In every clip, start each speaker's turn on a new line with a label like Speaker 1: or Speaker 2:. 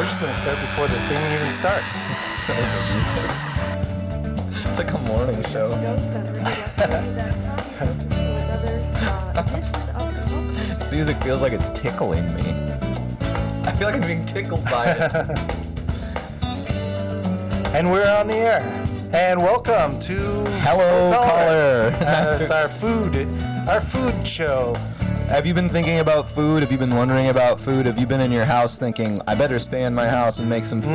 Speaker 1: church going to start before the thing even starts?
Speaker 2: It's like a morning show. This music feels like it's tickling me. I feel like I'm being tickled by it.
Speaker 1: And we're on the air. And welcome to
Speaker 2: Hello Caller.
Speaker 1: It's our food show.
Speaker 2: Have you been thinking about food? Have you been wondering about food? Have you been in your house thinking, I better stay in my house and make some food?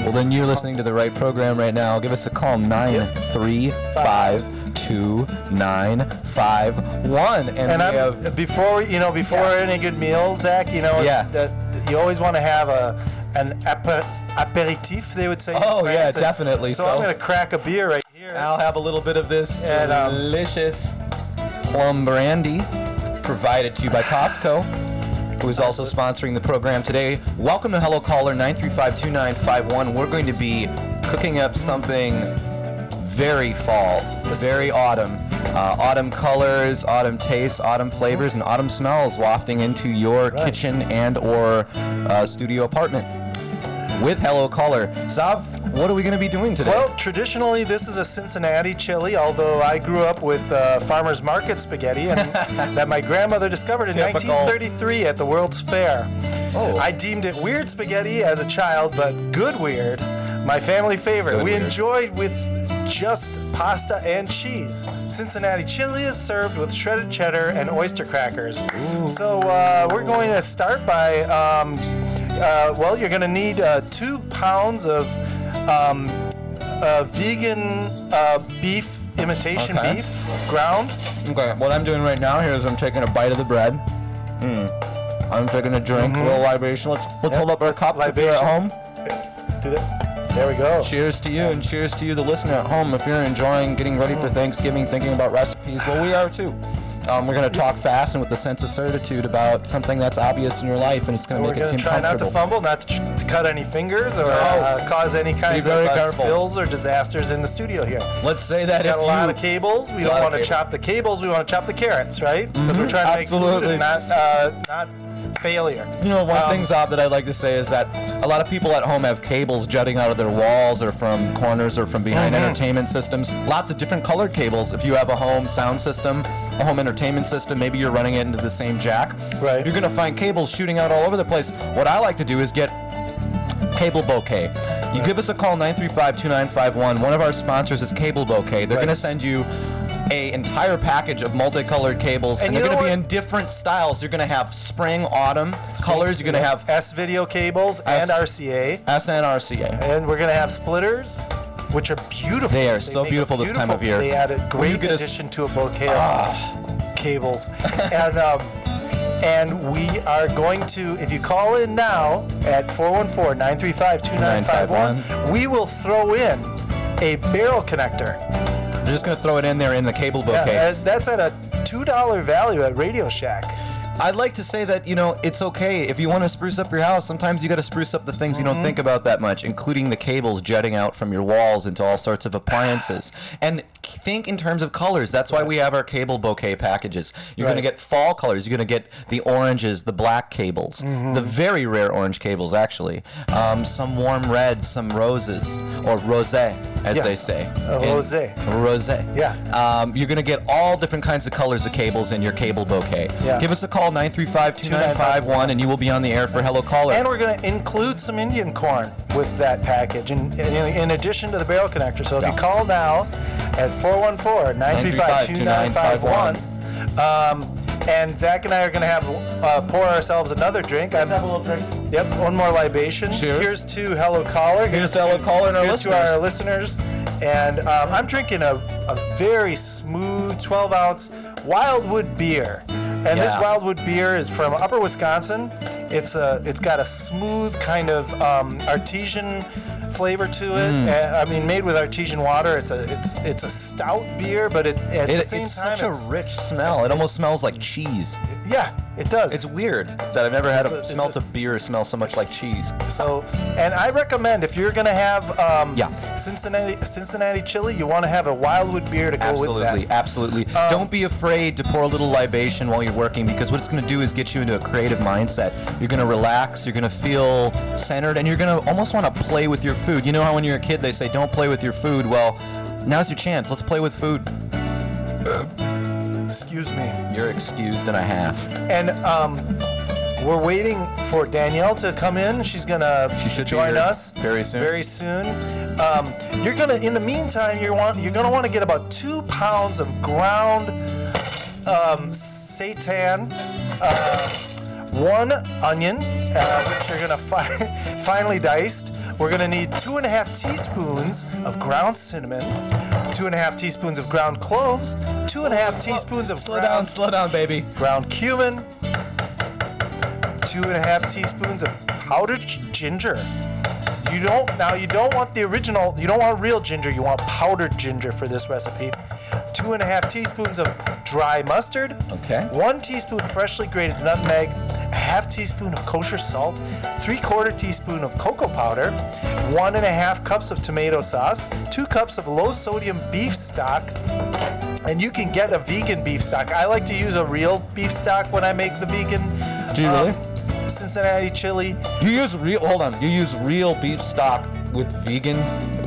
Speaker 2: Well, then you're listening to the right program right now. Give us a call, 935-2951. And
Speaker 1: before any good meal, Zach, that you always want to have an aperitif, they would say.
Speaker 2: Oh, yeah, definitely.
Speaker 1: So I'm going to crack a beer right here.
Speaker 2: I'll have a little bit of this delicious plum brandy, provided to you by Costco, who is also sponsoring the program today. Welcome to Hello Caller 935-2951. We're going to be cooking up something very fall, very autumn. Autumn colors, autumn tastes, autumn flavors, and autumn smells wafting into your kitchen and or studio apartment. With Hello Caller. Sav, what are we going to be doing today?
Speaker 1: Well, traditionally, this is a Cincinnati chili, although I grew up with farmer's market spaghetti and that my grandmother discovered in 1933 at the World's Fair. Oh. I deemed it weird spaghetti as a child, but good weird, my family favorite. We enjoyed with just pasta and cheese. Cincinnati chili is served with shredded cheddar and oyster crackers. Ooh. So we're going to start by... well, you're going to need 2 pounds of vegan beef, imitation beef, ground.
Speaker 2: Okay, what I'm doing right now here is I'm taking a bite of the bread. I'm taking a drink, a little libation. Let's hold up our cup if you're at home.
Speaker 1: Do that. There we go.
Speaker 2: Cheers to you, and cheers to you, the listener at home. If you're enjoying getting ready for Thanksgiving, thinking about recipes, well, we are too. We're going to talk fast and with a sense of certitude about something that's obvious in your life, and it's going to make it seem comfortable.
Speaker 1: We're going to try not to fumble, not to cut any fingers or cause any kinds of spills or disasters in the studio here.
Speaker 2: Let's say that if
Speaker 1: we got a lot of cables. We don't want to chop the cables. We want to chop the carrots, right? Because we're trying to make food and not failure.
Speaker 2: You know, one thing, Zob, that I'd like to say is that a lot of people at home have cables jutting out of their walls or from corners or from behind entertainment systems. Lots of different colored cables. If you have a home sound system, a home entertainment system, maybe you're running it into the same jack. Right. You're going to find cables shooting out all over the place. What I like to do is get cable bouquet. You give us a call, 935-2951. One of our sponsors is Cable Bouquet. They're going to send you an entire package of multicolored cables, and they're going to be in different styles. You're going to have spring, autumn colors. You're going to have
Speaker 1: S-video cables and RCA.
Speaker 2: S and RCA.
Speaker 1: And we're going to have splitters, which are beautiful.
Speaker 2: They are so beautiful this time of year.
Speaker 1: They add a great addition to a bouquet of cables. And we are going to, if you call in now at 414-935-2951, we will throw in a barrel connector.
Speaker 2: We're just going to throw it in there in the cable bouquet.
Speaker 1: Yeah, that's at a $2 value at Radio Shack.
Speaker 2: I'd like to say that, it's okay. If you want to spruce up your house, sometimes you got to spruce up the things you don't think about that much, including the cables jutting out from your walls into all sorts of appliances. And think in terms of colors. That's why we have our cable bouquet packages. You're going to get fall colors. You're going to get the oranges, the black cables, the very rare orange cables, actually. Some warm reds, some roses, or rosé, as they say.
Speaker 1: Rosé.
Speaker 2: Rosé.
Speaker 1: Yeah.
Speaker 2: You're going to get all different kinds of colors of cables in your cable bouquet. Yeah. Give us a call, 935-2951, and you will be on the air for Hello Caller.
Speaker 1: And we're going to include some Indian corn with that package, in addition to the barrel connector. So if you call now at 414-935-2951, and Zach and I are going to have pour ourselves another drink.
Speaker 2: Let's have a little drink.
Speaker 1: Yep, one more libation.
Speaker 2: Cheers.
Speaker 1: Here's to Hello Caller.
Speaker 2: Here's to Hello Caller and our listeners.
Speaker 1: Here's to our listeners. And I'm drinking a very smooth 12-ounce Wildwood beer. And this Wildwood beer is from Upper Wisconsin. It's got a smooth kind of artesian flavor to it. I mean, made with artesian water. It's a stout beer, but at the same
Speaker 2: it's
Speaker 1: time,
Speaker 2: such a rich smell. It almost smells like cheese.
Speaker 1: Yeah, it does.
Speaker 2: It's weird that I've never had smelt of beer smell so much like cheese.
Speaker 1: So, and I recommend if you're gonna have Cincinnati chili, you want to have a Wildwood beer to go with that.
Speaker 2: Absolutely. Don't be afraid to pour a little libation while you're working, because what it's going to do is get you into a creative mindset. You're going to relax, you're going to feel centered, and you're going to almost want to play with your food. You know how when you're a kid they say don't play with your food? Well, now's your chance. Let's play with food.
Speaker 1: Excuse me.
Speaker 2: You're excused and a half.
Speaker 1: And we're waiting for Danielle to come in. She should join us
Speaker 2: very soon.
Speaker 1: Very soon. In the meantime, you're gonna want to get about 2 pounds of ground seitan, 1 onion, which you're gonna finely diced. We're gonna need 2.5 teaspoons of ground cinnamon, 2.5 teaspoons of ground cloves, 2.5 teaspoons of
Speaker 2: slow down, baby.
Speaker 1: Ground cumin, 2.5 teaspoons of powdered ginger. You don't want the original, you don't want real ginger, you want powdered ginger for this recipe. 2.5 teaspoons of dry mustard.
Speaker 2: Okay.
Speaker 1: 1 teaspoon freshly grated nutmeg, a 1/2 teaspoon of kosher salt, 3/4 teaspoon of cocoa powder, 1.5 cups of tomato sauce, 2 cups of low sodium beef stock. And you can get a vegan beef stock. I like to use a real beef stock when I make the vegan.
Speaker 2: Do you really?
Speaker 1: Cincinnati chili.
Speaker 2: You use real beef stock with vegan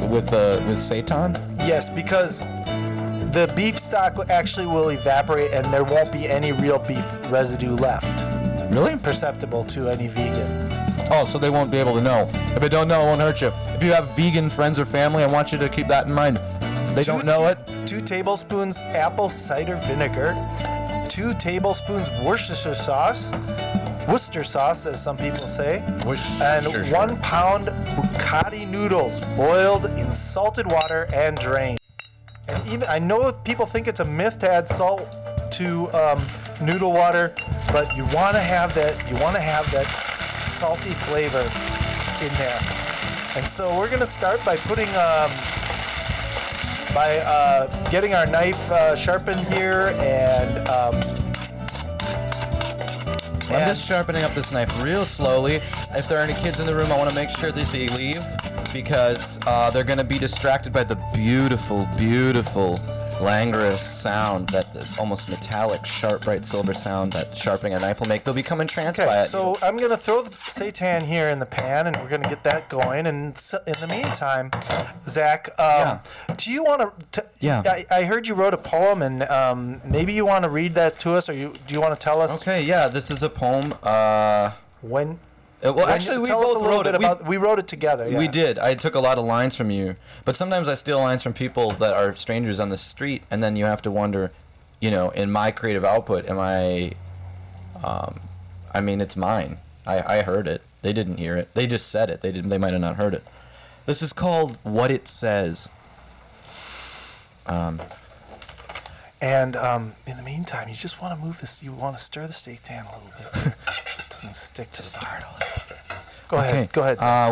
Speaker 2: with seitan?
Speaker 1: Yes, because the beef stock actually will evaporate and there won't be any real beef residue left.
Speaker 2: Really?
Speaker 1: Perceptible to any vegan.
Speaker 2: Oh, so they won't be able to know. If they don't know, it won't hurt you. If you have vegan friends or family, I want you to keep that in mind. If they don't know it.
Speaker 1: 2 tablespoons apple cider vinegar, 2 tablespoons Worcestershire sauce, as some people say, and 1 pound bucati noodles boiled in salted water and drained. And even I know people think it's a myth to add salt to noodle water, but you want to have that salty flavor in there. And so we're going to start by putting getting our knife sharpened here, and
Speaker 2: I'm just sharpening up this knife real slowly. If there are any kids in the room, I want to make sure that they leave, because they're going to be distracted by the beautiful, beautiful languorous sound, that almost metallic, sharp, bright silver sound that sharpening a knife will make. They'll become entranced by it.
Speaker 1: So I'm going to throw the seitan here in the pan, and we're going to get that going. And in the meantime, Zach, do you want to? I heard you wrote a poem, and maybe you want to read that to us, or do you want to tell us?
Speaker 2: Okay, yeah, this is a poem. Actually, we both wrote it.
Speaker 1: We wrote it together. Yeah.
Speaker 2: We did. I took a lot of lines from you, but sometimes I steal lines from people that are strangers on the street, and then you have to wonder, in my creative output, am I? I mean, it's mine. I heard it. They didn't hear it. They just said it. They might have not heard it. This is called "What It Says."
Speaker 1: And in the meantime, you just want to move this. You want to stir the seitan a little bit. So it doesn't stick to the start. Go ahead.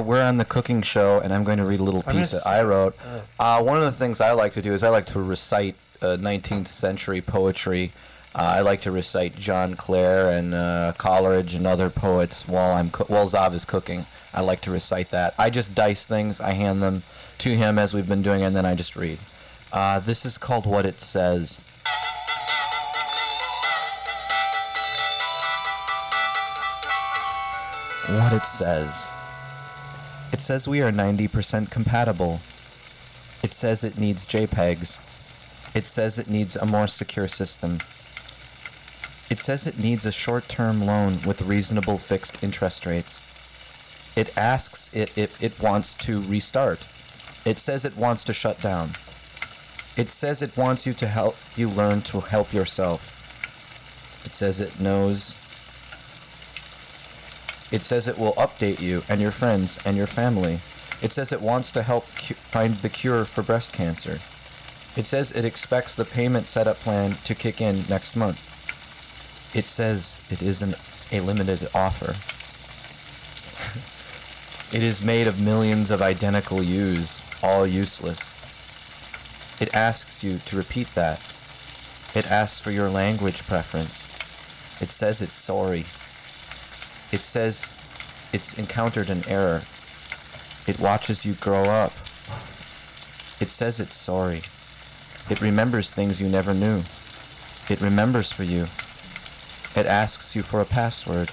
Speaker 2: We're on the cooking show, and I'm going to read a little piece that I wrote. One of the things I like to do is I like to recite 19th century poetry. I like to recite John Clare and Coleridge and other poets while Zav is cooking. I like to recite that. I just dice things. I hand them to him as we've been doing, and then I just read. This is called "What It Says." What it says. It says we are 90% compatible. It says it needs JPEGs. It says it needs a more secure system. It says it needs a short-term loan with reasonable fixed interest rates. It asks it if it wants to restart. It says it wants to shut down. It says it wants you to help you learn to help yourself. It says it knows. It says it will update you and your friends and your family. It says it wants to help find the cure for breast cancer. It says it expects the payment setup plan to kick in next month. It says it isn't a limited offer. It is made of millions of identical yous, all useless. It asks you to repeat that. It asks for your language preference. It says it's sorry. It says it's encountered an error. It watches you grow up. It says it's sorry. It remembers things you never knew. It remembers for you. It asks you for a password.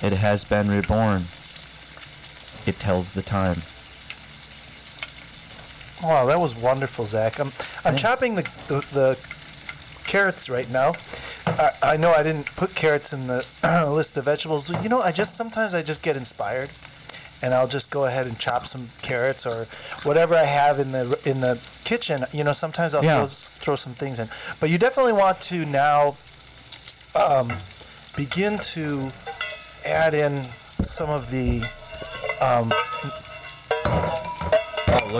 Speaker 2: It has been reborn. It tells the time.
Speaker 1: Wow, that was wonderful, Zach. I'm chopping the carrots right now. I know I didn't put carrots in the list of vegetables. You know, sometimes I just get inspired, and I'll just go ahead and chop some carrots or whatever I have in the kitchen. You know, sometimes I'll throw some things in. But you definitely want to now begin to add in some of the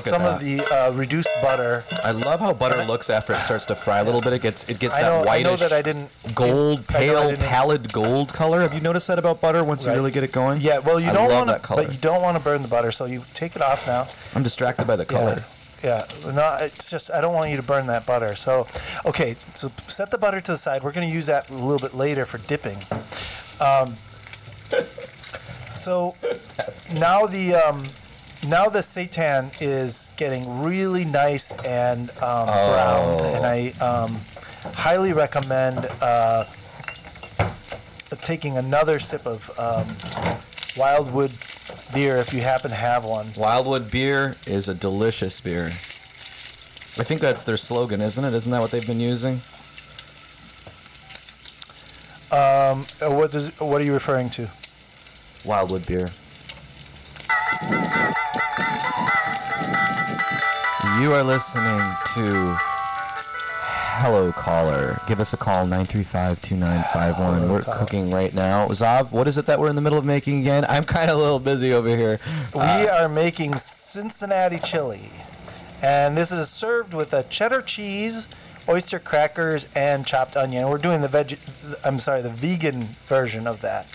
Speaker 1: some of the reduced butter.
Speaker 2: I love how butter looks after it starts to fry a little bit. It gets that whitish,
Speaker 1: I know that I didn't,
Speaker 2: pallid gold color. Have you noticed that about butter once you really get it going?
Speaker 1: Yeah, well, you don't want to burn the butter, so you take it off now.
Speaker 2: I'm distracted by the color.
Speaker 1: Yeah, no, it's just I don't want you to burn that butter. So, okay, so set the butter to the side. We're going to use that a little bit later for dipping. So now the seitan is getting really nice and browned, and I highly recommend taking another sip of Wildwood beer if you happen to have one.
Speaker 2: Wildwood beer is a delicious beer. I think that's their slogan, isn't it? Isn't that what they've been using?
Speaker 1: What are you referring to?
Speaker 2: Wildwood beer. You are listening to Hello Caller. Give us a call, 935-2951. We're cooking right now. Zav, what is it that we're in the middle of making again? I'm kind of a little busy over here.
Speaker 1: We are making Cincinnati chili. And this is served with a cheddar cheese, oyster crackers, and chopped onion. We're doing the vegan version of that.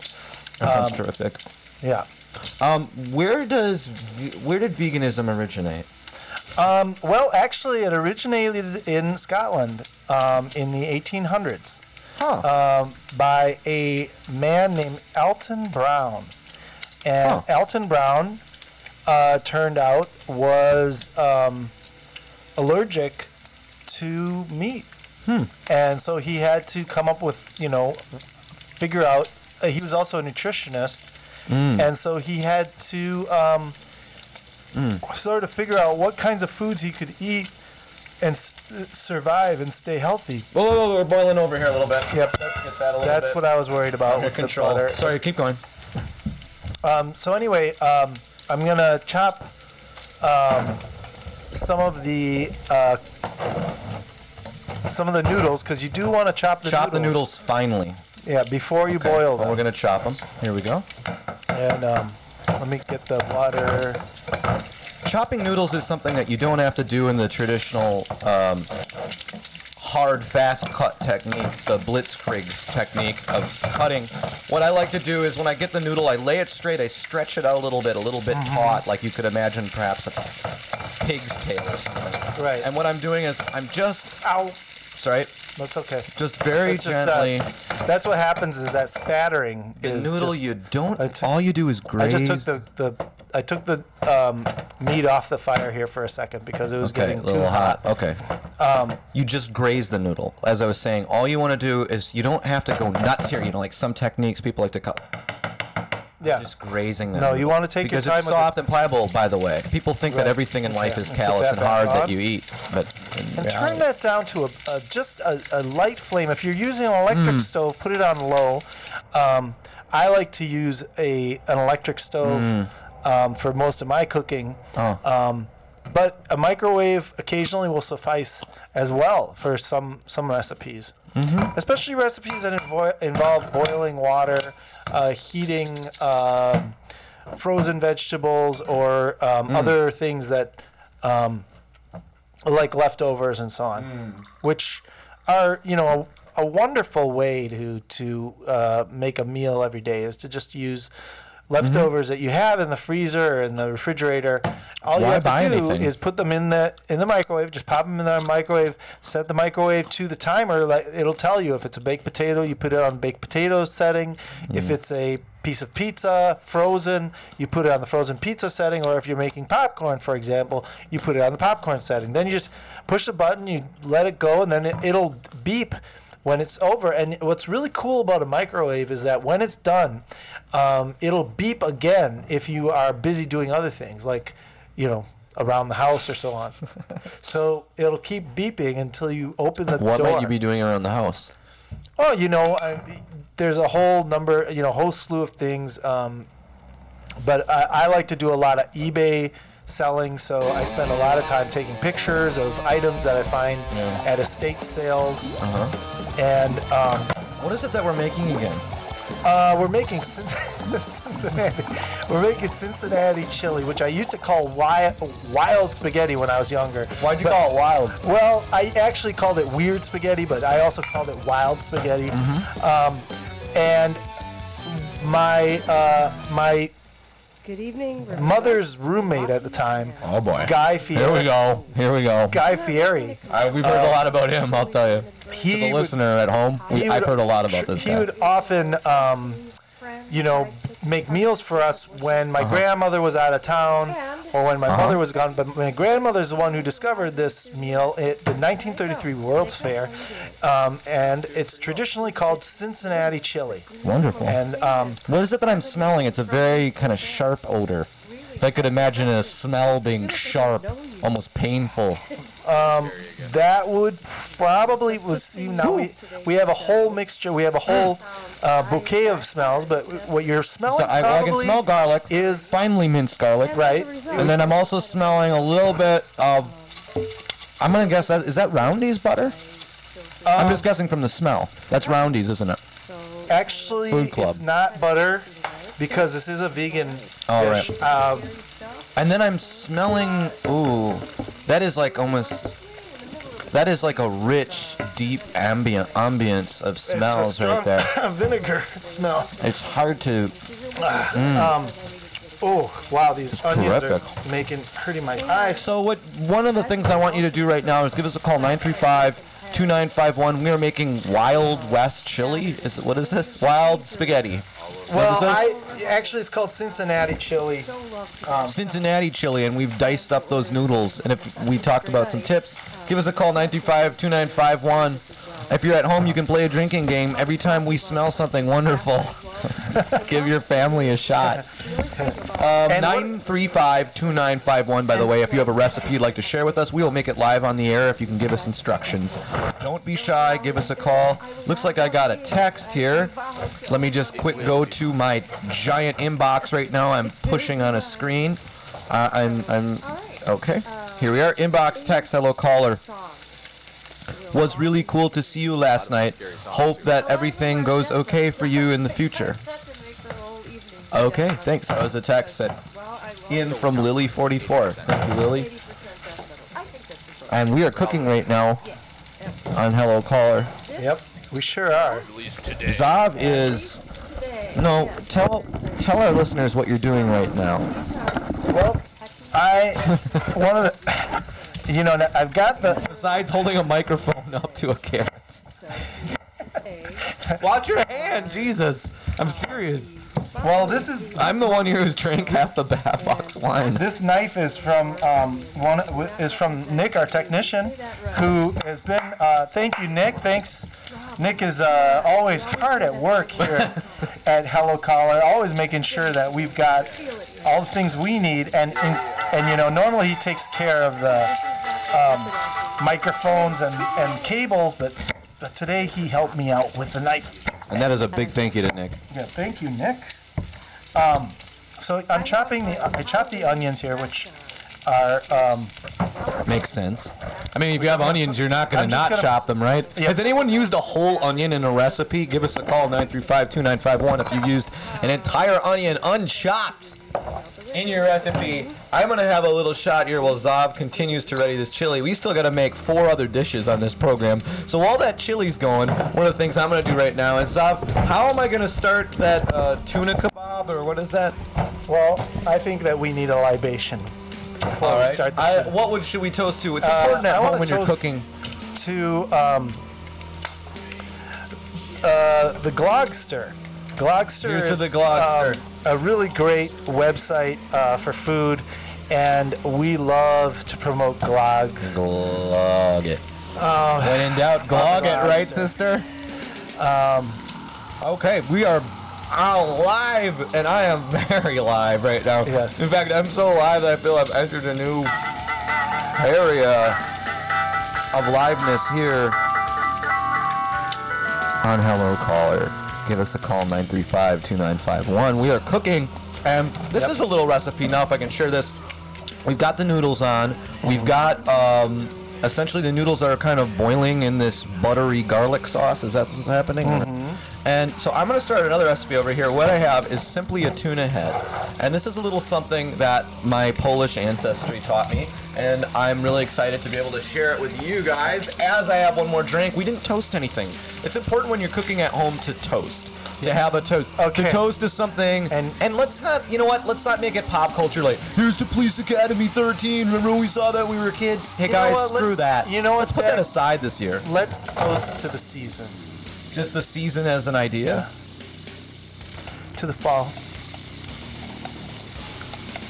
Speaker 2: That sounds terrific.
Speaker 1: Yeah.
Speaker 2: Where did veganism originate?
Speaker 1: Well, actually, it originated in Scotland in the 1800s by a man named Alton Brown. And Alton Brown, turned out, was allergic to meat. And so he had to come up with, figure out, he was also a nutritionist, and so he had to sort of figure out what kinds of foods he could eat and survive and stay healthy.
Speaker 2: Whoa, we're boiling over here a little bit.
Speaker 1: Yep, that's what I was worried about with the butter.
Speaker 2: Sorry, keep going.
Speaker 1: So anyway, I'm going to chop some of the noodles, because you do want to chop the noodles.
Speaker 2: Chop the noodles finely.
Speaker 1: Yeah, before you boil them.
Speaker 2: We're going to chop them. Here we go.
Speaker 1: And let me get the water.
Speaker 2: Chopping noodles is something that you don't have to do in the traditional hard, fast cut technique, the blitzkrieg technique of cutting. What I like to do is when I get the noodle, I lay it straight, I stretch it out a little bit taut, like you could imagine perhaps a pig's tail or something.
Speaker 1: Right.
Speaker 2: And what I'm doing is I'm just...
Speaker 1: Ow.
Speaker 2: Sorry.
Speaker 1: That's okay.
Speaker 2: Just very gently.
Speaker 1: That's what happens is that spattering.
Speaker 2: The noodle, you don't... all you do is graze.
Speaker 1: I just took the meat off the fire here for a second because it was getting
Speaker 2: a little
Speaker 1: too hot.
Speaker 2: Okay. You just graze the noodle. As I was saying, all you want to do is you don't have to go nuts here. Like some techniques people like to cut.
Speaker 1: Yeah.
Speaker 2: Just grazing them.
Speaker 1: No, you want to take your time.
Speaker 2: Because it's soft and pliable, by the way. People think that everything in life is callous and hard that you eat. But
Speaker 1: turn that down to just a light flame. If you're using an electric stove, put it on low. I like to use an electric stove for most of my cooking. But a microwave occasionally will suffice as well for some recipes. Especially recipes that involve boiling water, heating frozen vegetables, or other things that like leftovers and so on, which are a wonderful way to make a meal every day is to just use leftovers that you have in the freezer or in the refrigerator, all you have to do is put them in the microwave. Just pop them in the microwave. Set the microwave to the timer. It'll tell you if it's a baked potato, you put it on baked potato setting. If it's a piece of pizza frozen, you put it on the frozen pizza setting. Or if you're making popcorn, for example, you put it on the popcorn setting. Then you just push the button, you let it go, and then it'll beep when it's over. And what's really cool about a microwave is that when it's done, it'll beep again if you are busy doing other things, like, around the house or so on. So it'll keep beeping until you open the door.
Speaker 2: What might you be doing around the house?
Speaker 1: Oh, there's a whole number, whole slew of things. But I like to do a lot of eBay selling, so I spend a lot of time taking pictures of items that I find at estate sales. And
Speaker 2: what is it that we're making again?
Speaker 1: We're making Cincinnati. We're making Cincinnati chili, which I used to call wild spaghetti when I was younger.
Speaker 2: Why'd you call it wild?
Speaker 1: Well, I actually called it weird spaghetti, but I also called it wild spaghetti. And my
Speaker 3: good evening,
Speaker 1: mother's roommate at the time.
Speaker 2: Oh boy,
Speaker 1: Guy Fieri.
Speaker 2: Here we go.
Speaker 1: Guy Fieri.
Speaker 2: We've heard a lot about him. I'll tell you. To the listener at home, I've heard a lot about this guy.
Speaker 1: He would often, make meals for us when my grandmother was out of town or when my mother was gone. But my grandmother's the one who discovered this meal at the 1933 World's Fair, and it's traditionally called Cincinnati chili.
Speaker 2: Wonderful.
Speaker 1: And
Speaker 2: what is it that I'm smelling? It's a very kind of sharp odor. If I could imagine a smell being sharp, almost painful.
Speaker 1: That would probably we have a whole mixture. We have a whole bouquet of smells, but what you're smelling
Speaker 2: so I can smell garlic.
Speaker 1: Is
Speaker 2: finely minced garlic,
Speaker 1: right?
Speaker 2: And then I'm also smelling a little bit of. I'm gonna guess is that Roundy's butter? I'm just guessing from the smell. That's Roundy's, isn't it?
Speaker 1: Actually, it's not butter because this is a vegan dish.
Speaker 2: Right. And then I'm smelling. Ooh, that is like a rich, deep ambience of smells right there.
Speaker 1: Vinegar smell.
Speaker 2: It's hard to.
Speaker 1: Oh wow, these
Speaker 2: it's
Speaker 1: onions
Speaker 2: terrific.
Speaker 1: are hurting my eyes.
Speaker 2: So one of the things I want you to do right now is give us a call 935-2951. We are making Wild West chili. What is this? Wild spaghetti.
Speaker 1: Well, actually it's called Cincinnati chili.
Speaker 2: Cincinnati chili, and we've diced up those noodles. And if we talked about some tips, give us a call 935-2951. If you're at home, you can play a drinking game. Every time we smell something wonderful, give your family a shot. 935-2951, by the way. If you have a recipe you'd like to share with us, we will make it live on the air if you can give us instructions. Don't be shy. Give us a call. Looks like I got a text here. Let me just quick go to my giant inbox right now. I'm pushing on a screen. Okay. Here we are. Inbox text. Hello, caller. Was really cool to see you last night. Hope that everything goes okay for you in the future. Okay, thanks. That was a text sent in from Lily44. Thank you, Lily. And we are cooking right now on Hello Caller.
Speaker 1: Yep, we sure are.
Speaker 2: Zav is... No, tell our listeners what you're doing right now.
Speaker 1: Well, one of the... I've got the...
Speaker 2: Besides holding a microphone up to a camera. Watch your hand, Jesus. I'm serious.
Speaker 1: Well, this is...
Speaker 2: I'm the one here who's drank half the box wine.
Speaker 1: This knife is from Nick, our technician, who has been... thank you, Nick. Thanks. Nick is always hard at work here at Hello Caller, always making sure that we've got all the things we need. And normally he takes care of the microphones and cables, but today he helped me out with the knife.
Speaker 2: And that is a big thank you to Nick.
Speaker 1: Yeah, thank you, Nick. So I chopped the onions here, which are...
Speaker 2: Makes sense. I mean, if you have onions, you're not going to chop them, right?
Speaker 1: Yeah.
Speaker 2: Has anyone used a whole onion in a recipe? Give us a call, 935-2951, if you used an entire onion unchopped in your recipe. I'm going to have a little shot here while Zav continues to ready this chili. We still got to make 4 other dishes on this program. So while that chili's going, one of the things I'm going to do right now is, Zav, how am I going to start that tuna kebab job, or what is that?
Speaker 1: Well, I think that we need a libation before
Speaker 2: All
Speaker 1: we
Speaker 2: right.
Speaker 1: start the show.
Speaker 2: What should we toast to? It's important at home when you're cooking.
Speaker 1: To the Glogster. Glogster
Speaker 2: Here's
Speaker 1: is
Speaker 2: to the Glogster.
Speaker 1: A really great website for food, and we love to promote Glogs.
Speaker 2: Glog it. When in doubt, glog it, right, sister? Okay, we are live, and I am very live right now.
Speaker 1: Yes.
Speaker 2: In fact, I'm so live that I feel I've entered a new area of liveness here on Hello Caller. Give us a call, 935-2951. We are cooking, and this is a little recipe. Now, if I can share this. We've got the noodles on. We've got, essentially the noodles are kind of boiling in this buttery garlic sauce. Is that what's happening? And so I'm going to start another recipe over here. What I have is simply a tuna head. And this is a little something that my Polish ancestry taught me. And I'm really excited to be able to share it with you guys as I have one more drink. We didn't toast anything. It's important when you're cooking at home to toast. To have a toast.
Speaker 1: Okay.
Speaker 2: To toast is something, and let's not, you know what, let's not make it pop culture like, here's to Police Academy 13, remember when we saw that when we were kids? Hey guys, screw that.
Speaker 1: You know what,
Speaker 2: let's put that aside this year.
Speaker 1: Let's toast to the season.
Speaker 2: Just the season as an idea?
Speaker 1: Yeah. To the fall.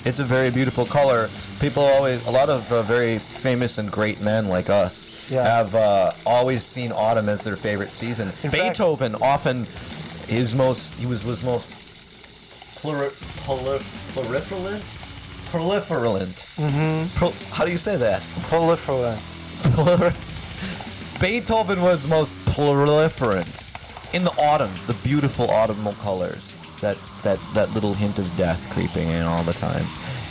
Speaker 2: It's a very beautiful color. People always, a lot of very famous and great men like us have always seen autumn as their favorite season. Beethoven often was most proliferant. How do you say that?
Speaker 1: Proliferant.
Speaker 2: Beethoven was most proliferant in the autumn, the beautiful autumnal colors, that little hint of death creeping in all the time.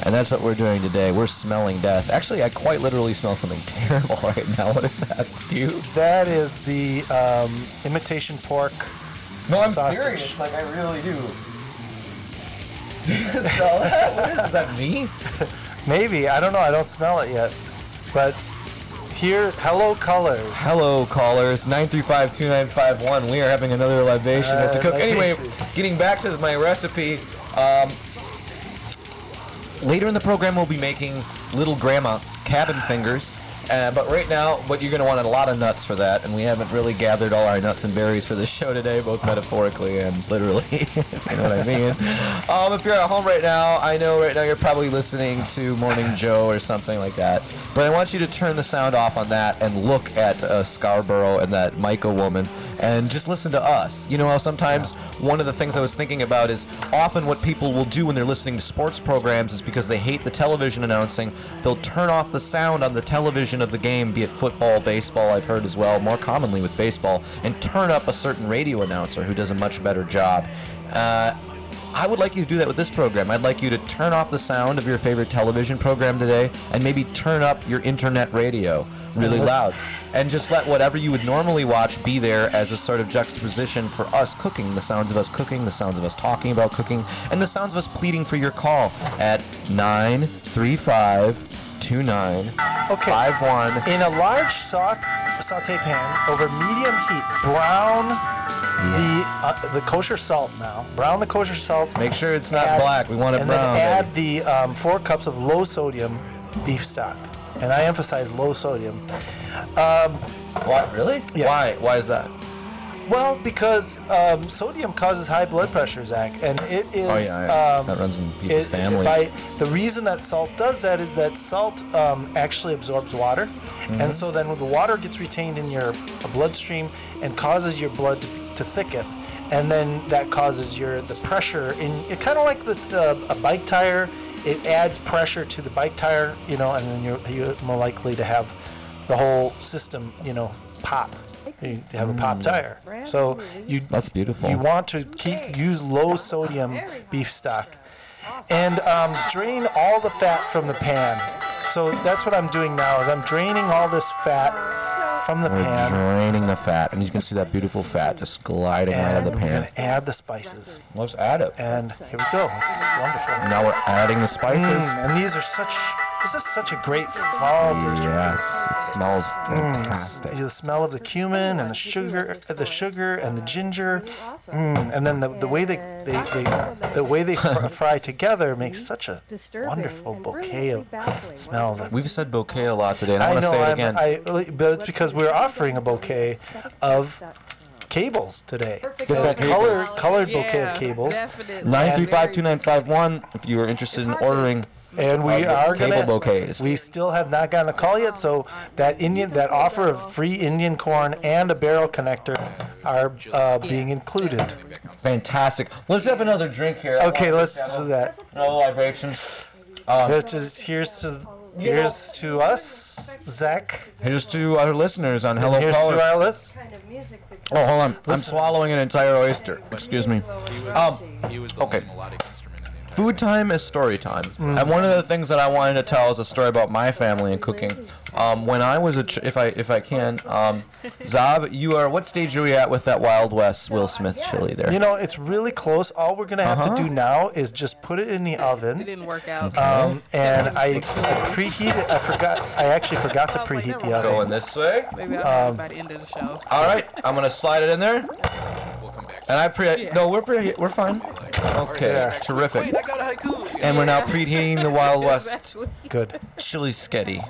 Speaker 2: And that's what we're doing today. We're smelling death. Actually, I quite literally smell something terrible right now. What is that, dude?
Speaker 1: That is the imitation pork.
Speaker 2: No, I'm
Speaker 1: sausage.
Speaker 2: serious. Like, I really do. Do you smell that? What is that, me?
Speaker 1: Maybe. I don't know. I don't smell it yet. But here, hello, colors.
Speaker 2: Hello, callers. 935-2951. We are having another libation as we cook. Anyway, getting back to my recipe. Later in the program, we'll be making little grandma cabin fingers. But right now, what you're going to want a lot of nuts for that, and we haven't really gathered all our nuts and berries for this show today, both metaphorically and literally, if you know what I mean. If you're at home right now, I know right now you're probably listening to Morning Joe or something like that, but I want you to turn the sound off on that and look at Scarborough and that Micah woman and just listen to us. You know how sometimes one of the things I was thinking about is often what people will do when they're listening to sports programs is because they hate the television announcing, they'll turn off the sound on the television of the game, be it football, baseball, I've heard as well, more commonly with baseball, and turn up a certain radio announcer who does a much better job. I would like you to do that with this program. I'd like you to turn off the sound of your favorite television program today and maybe turn up your internet radio really loud and just let whatever you would normally watch be there as a sort of juxtaposition for us cooking, the sounds of us cooking, the sounds of us talking about cooking, and the sounds of us pleading for your call at 935-2951.
Speaker 1: In a large saute pan over medium heat, brown the kosher salt now. Brown the kosher salt.
Speaker 2: Make sure it's not black. We want it brown.
Speaker 1: And then add the 4 cups of low sodium beef stock. And I emphasize low sodium.
Speaker 2: What, really?
Speaker 1: Yeah.
Speaker 2: Why is that?
Speaker 1: Well, because sodium causes high blood pressure, Zach, and it is.
Speaker 2: Oh yeah, that runs in people's families.
Speaker 1: The reason that salt does that is that salt actually absorbs water, and so then when the water gets retained in your bloodstream and causes your blood to thicken, and then that causes the pressure in. It kind of like a bike tire. It adds pressure to the bike tire, and then you're more likely to have the whole system, pop. You have a pop tire. So
Speaker 2: that's beautiful.
Speaker 1: You want to use low sodium beef stock, and drain all the fat from the pan. So that's what I'm doing now. Is I'm draining all this fat from the pan.
Speaker 2: We're draining the fat, and you can see that beautiful fat just gliding out of the pan.
Speaker 1: We're going to add the spices.
Speaker 2: Let's add it.
Speaker 1: And here we go. It's wonderful.
Speaker 2: Now we're adding the spices.
Speaker 1: And these are such This is such a great fall dish.
Speaker 2: Yes, it smells fantastic.
Speaker 1: The smell of the cumin and the sugar and the ginger, and then the way they fry together makes such a wonderful bouquet of smells.
Speaker 2: We've said bouquet a lot today, and I want to say it again.
Speaker 1: But it's because we're offering a bouquet of cables today. Colored bouquet of cables.
Speaker 2: 935-2951 if you are interested in ordering.
Speaker 1: And we are
Speaker 2: cable bouquets.
Speaker 1: We still have not gotten a call yet, so that offer of free Indian corn and a barrel connector are being included.
Speaker 2: Fantastic. Let's have another drink here.
Speaker 1: Okay, let's do that.
Speaker 2: No vibrations.
Speaker 1: Here's to us, Zach.
Speaker 2: Here's to our listeners on Hello
Speaker 1: Here's
Speaker 2: Caller.
Speaker 1: to our list.
Speaker 2: Oh, hold on. I'm swallowing an entire oyster. Excuse me. Okay. Food time is story time. And one of the things that I wanted to tell is a story about my family and cooking. When I was if I can, Zav, you are, what stage are we at with that Wild West Will Smith chili there?
Speaker 1: You know, it's really close. All we're gonna have to do now is just put it in the oven.
Speaker 3: It didn't work out.
Speaker 1: And I preheated. I actually forgot to preheat the oven.
Speaker 2: Going this way.
Speaker 3: Maybe I'll by the end of the show.
Speaker 2: All right, I'm gonna slide it in there. And we're fine. Okay, terrific.
Speaker 3: Wait, I got a haiku.
Speaker 2: And we're now preheating the Wild West
Speaker 1: Good.
Speaker 2: chili sketty.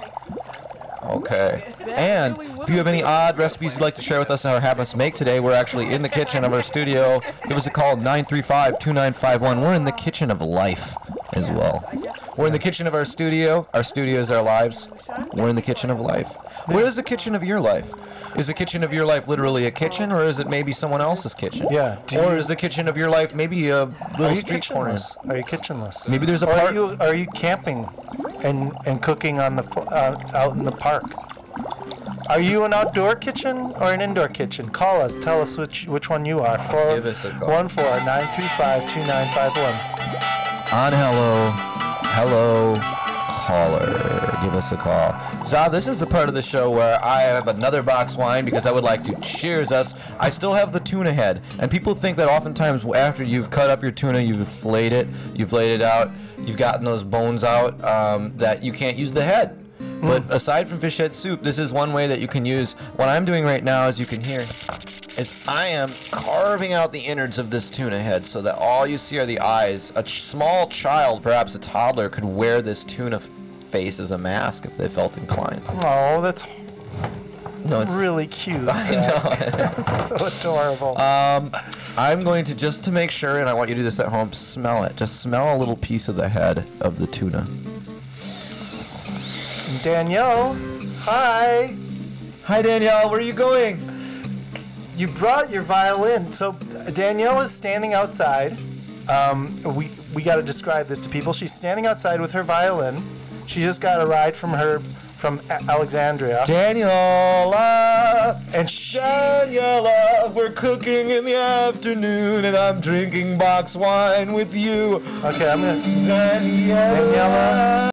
Speaker 2: Okay. And if you have any odd recipes you'd like to share with us or have us make today, we're actually in the kitchen of our studio. Give us a call, 935-2951. We're in the kitchen of life as well. We're in the kitchen of our studio. Our studio is our lives. We're in the kitchen of life. Where is the kitchen of your life? Is the kitchen of your life literally a kitchen, or is it maybe someone else's kitchen?
Speaker 1: Yeah.
Speaker 2: Or is the kitchen of your life maybe a little street corner?
Speaker 1: Are you kitchenless?
Speaker 2: Maybe there's a
Speaker 1: Or
Speaker 2: park.
Speaker 1: are you camping and cooking on the out in the park? Are you an outdoor kitchen or an indoor kitchen? Call us. Tell us which one you are.
Speaker 2: Give us a call.
Speaker 1: 414-935-2951.
Speaker 2: On Hello Caller. Give us a call. Zav, this is the part of the show where I have another box wine because I would like to cheers us. I still have the tuna head, and people think that oftentimes after you've cut up your tuna, you've filleted it, you've laid it out, you've gotten those bones out, that you can't use the head. But aside from fish head soup, this is one way that you can use. What I'm doing right now, as you can hear, is I am carving out the innards of this tuna head so that all you see are the eyes. A small child, perhaps a toddler, could wear this tuna face as a mask if they felt inclined.
Speaker 1: Oh, that's
Speaker 2: it's
Speaker 1: really cute.
Speaker 2: I know.
Speaker 1: So adorable.
Speaker 2: I'm going to, just to make sure, and I want you to do this at home, smell it. Just smell a little piece of the head of the tuna.
Speaker 1: Danielle, hi.
Speaker 2: Hi, Danielle. Where are you going?
Speaker 1: You brought your violin. So Danielle is standing outside. We got to describe this to people. She's standing outside with her violin. She just got a ride from Alexandria.
Speaker 2: Daniela,
Speaker 1: and
Speaker 2: Daniela, we're cooking in the afternoon, and I'm drinking box wine with you.
Speaker 1: Okay, I'm gonna.
Speaker 2: Daniela.